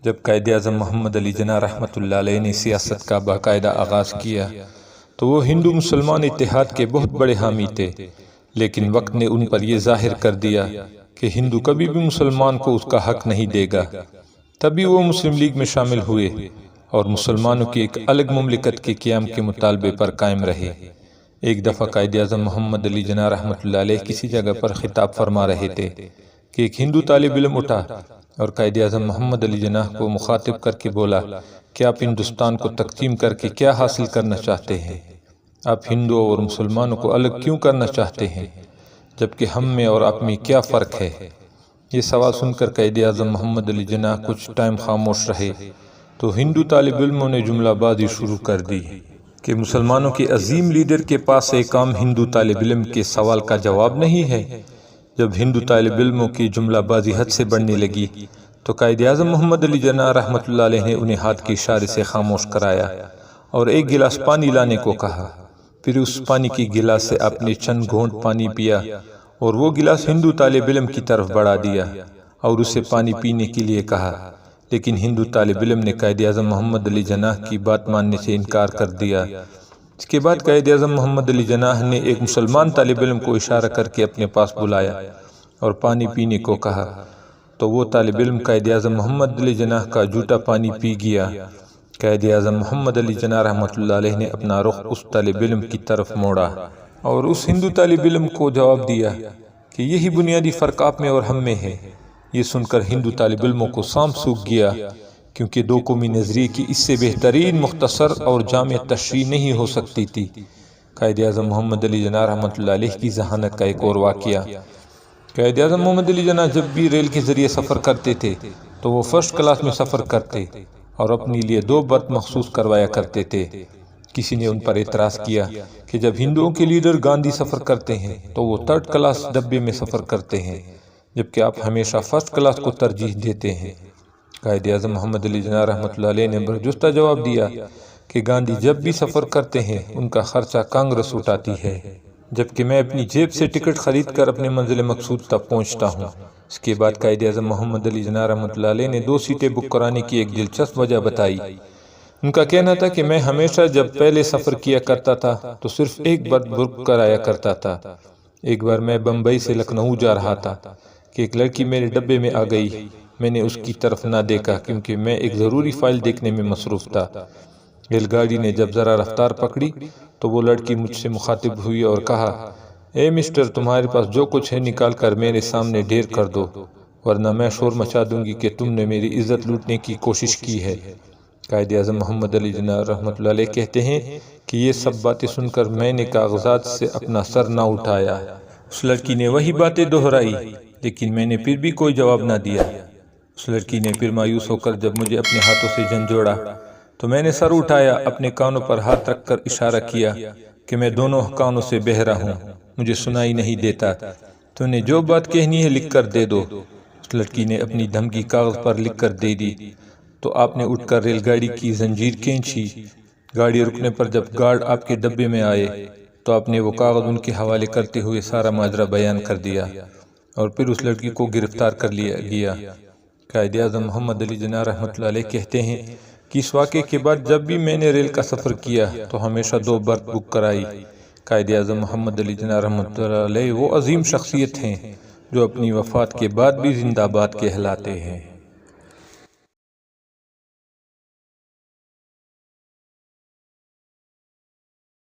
جب قائد اعظم محمد علی جناح رحمۃ اللہ علیہ نے سیاست کا باقاعدہ آغاز کیا تو وہ ہندو مسلمان اتحاد کے بہت بڑے حامی تھے، لیکن وقت نے ان پر یہ ظاہر کر دیا کہ ہندو کبھی بھی مسلمان کو اس کا حق نہیں دے گا۔ تبھی وہ مسلم لیگ میں شامل ہوئے اور مسلمانوں کی ایک الگ مملکت کے قیام کے مطالبے پر قائم رہے۔ ایک دفعہ قائد اعظم محمد علی جناح رحمۃ اللہ علیہ کسی جگہ پر خطاب فرما رہے تھے کہ ایک ہندو طالب علم اٹھا اور قائد اعظم محمد علی جناح کو مخاطب کر کے بولا کہ آپ ہندوستان کو تقسیم کر کے کیا حاصل کرنا چاہتے ہیں؟ آپ ہندوؤں اور مسلمانوں کو الگ کیوں کرنا چاہتے ہیں، جبکہ ہم میں اور آپ میں کیا فرق ہے؟ یہ سوال سن کر قائد اعظم محمد علی جناح کچھ ٹائم خاموش رہے تو ہندو طالب علموں نے جملہ بازی شروع کر دی کہ مسلمانوں کے عظیم لیڈر کے پاس ایک عام ہندو طالب علم کے سوال کا جواب نہیں ہے۔ جب ہندو طالب علموں کی جملہ بازی حد سے بڑھنے لگی تو قائد اعظم محمد علی جناح رحمۃ اللہ علیہ نے انہیں ہاتھ کے اشارے سے خاموش کرایا اور ایک گلاس پانی لانے کو کہا۔ پھر اس پانی کی گلاس سے آپ نے چند گھونٹ پانی پیا اور وہ گلاس ہندو طالب علم کی طرف بڑھا دیا اور اسے پانی پینے کے لیے کہا، لیکن ہندو طالب علم نے قائد اعظم محمد علی جناح کی بات ماننے سے انکار کر دیا۔ اس کے بعد قائد اعظم محمد علی جناح نے ایک مسلمان طالب علم کو اشارہ کر کے اپنے پاس بلایا اور پانی پینے کو کہا، تو وہ طالب علم قائد اعظم محمد علی جناح کا جھوٹا پانی پی گیا۔ قائد اعظم محمد علی جناح رحمۃ اللہ علیہ نے اپنا رخ اس طالب علم کی طرف موڑا اور اس ہندو طالب علم کو جواب دیا کہ یہی بنیادی فرق آپ میں اور ہم میں ہے۔ یہ سن کر ہندو طالب علموں کو سانپ سوکھ گیا، کیونکہ دو قومی نظریے کی اس سے بہترین مختصر اور جامع تشریح نہیں ہو سکتی تھی۔ قائد اعظم محمد علی جناح رحمۃ اللہ علیہ کی ذہانت کا ایک اور واقعہ۔ قائد اعظم محمد علی جناح جب بھی ریل کے ذریعے سفر کرتے تھے تو وہ فرسٹ کلاس میں سفر کرتے اور اپنے لیے 2 برتھ مخصوص کروایا کرتے تھے۔ کسی نے ان پر اعتراض کیا کہ جب ہندوؤں کے لیڈر گاندھی سفر کرتے ہیں تو وہ 3rd کلاس ڈبے میں سفر کرتے ہیں، جبکہ آپ ہمیشہ فرسٹ کلاس کو ترجیح دیتے ہیں۔ قائد اعظم محمد علی جناح رحمۃ اللہ علیہ نے برجستہ جواب دیا کہ گاندھی جب بھی سفر کرتے ہیں ان کا خرچہ کانگریس اٹھاتی ہے، جبکہ میں اپنی جیب سے ٹکٹ خرید کر اپنے منزل مقصود تک پہنچتا ہوں۔ اس کے بعد قائد اعظم محمد علی جناح رحمۃ اللہ علیہ نے 2 سیٹیں بک کرانے کی ایک دلچسپ وجہ بتائی۔ ان کا کہنا تھا کہ میں ہمیشہ جب پہلے سفر کیا کرتا تھا تو صرف ایک برتھ بک کرایا کرتا تھا۔ ایک بار میں بمبئی سے لکھنؤ جا رہا تھا کہ ایک لڑکی میرے ڈبے میں آ گئی۔ میں نے اس کی طرف نہ دیکھا کیونکہ میں ایک ضروری فائل دیکھنے میں مصروف تھا۔ ریل گاڑی نے جب ذرا رفتار پکڑی تو وہ لڑکی مجھ سے مخاطب ہوئی اور کہا، اے مسٹر، تمہارے پاس جو کچھ ہے نکال کر میرے سامنے ڈھیر کر دو، ورنہ میں شور مچا دوں گی کہ تم نے میری عزت لوٹنے کی کوشش کی ہے۔ قائد اعظم محمد علی جناح رحمۃ اللہ علیہ کہتے ہیں کہ یہ سب باتیں سن کر میں نے کاغذات سے اپنا سر نہ اٹھایا۔ اس لڑکی نے وہی باتیں دہرائی، لیکن میں نے پھر بھی کوئی جواب نہ دیا۔ اس لڑکی نے پھر مایوس ہو کر جب مجھے اپنے ہاتھوں سے جھنجھوڑا تو میں نے سر اٹھایا، اپنے کانوں پر ہاتھ رکھ کر اشارہ کیا کہ میں دونوں کانوں سے بہرا ہوں، مجھے سنائی نہیں دیتا، تو نے جو بات کہنی ہے لکھ کر دے دو۔ اس لڑکی نے اپنی دھمکی کاغذ پر لکھ کر دے دی تو آپ نے اٹھ کر ریل گاڑی کی زنجیر کھینچی۔ گاڑی رکنے پر جب گارڈ آپ کے ڈبے میں آئے تو آپ نے وہ کاغذ ان کے حوالے کرتے ہوئے سارا ماجرا بیان کر دیا اور پھر اس لڑکی کو گرفتار کر لیا گیا۔ قائد اعظم محمد علی جناح رحمۃ اللہ علیہ کہتے ہیں کہ اس واقعے کے بعد جب بھی میں نے ریل کا سفر کیا تو ہمیشہ 2 برتھ بک کرائی۔ قائد اعظم محمد علی جناح رحمۃ اللہ علیہ وہ عظیم شخصیت ہیں جو اپنی وفات کے بعد بھی زندہ باد کہلاتے ہیں۔